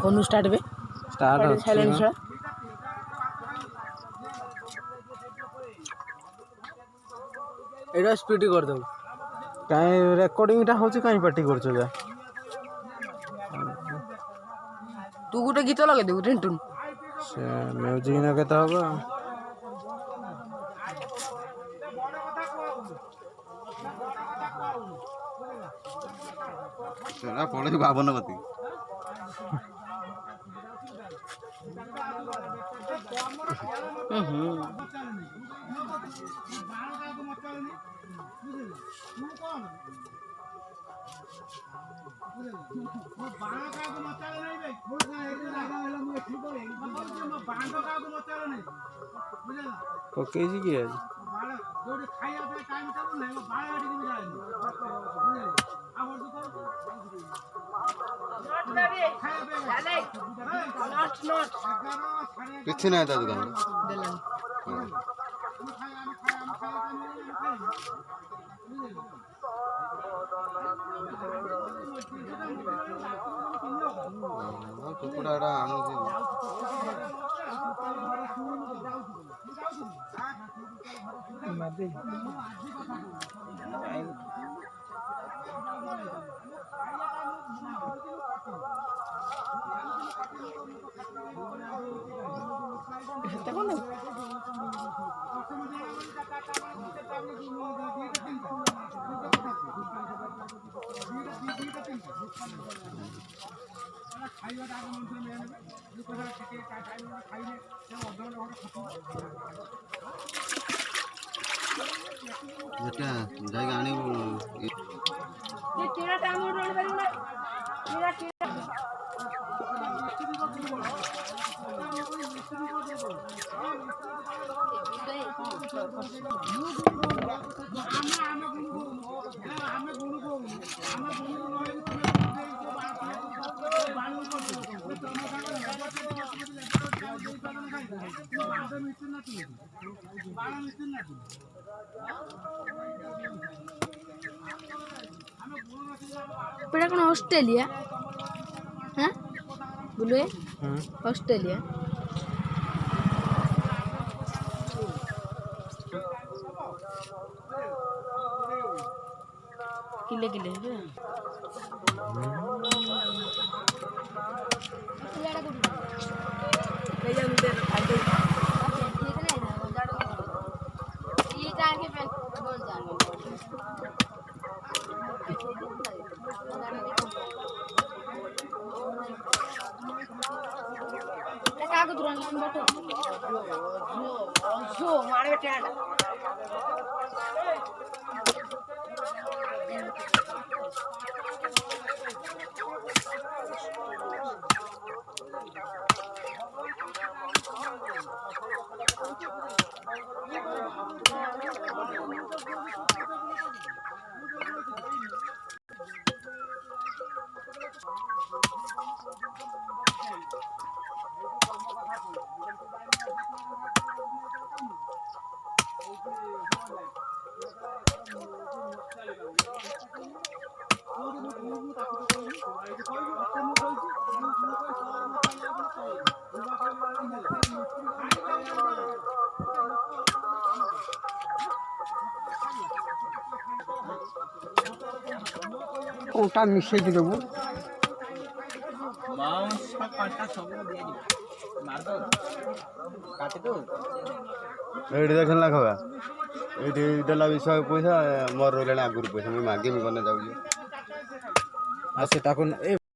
कोन start बे start silent छा एटा speed कर दो काई रेकॉर्डिंग टा होची काई पार्टी करछो जा तू गुटे गीत लगे दे रिंटून से म्यूजिक ना केता होबा सेना पड़े 52 गति पकेजी की आज किसी नहीं था दुकान कुकुड़ा आणुची बेटा जाएगा आने ये तेरा टाइम और रोने वाली ना तेरा पेड़ा कौन ऑस्ट्रेलिया हाँ बोलो ऑस्ट्रेलिया किले किले कोटा मिसे की देबो बाउंस का काटा सब दिया जी मार दो काट दो एडी देखन लाखवा एडी देला विषय पैसा मोर रहले आगुर पैसा मैं मागे मी कोने जाऊ आ से ताको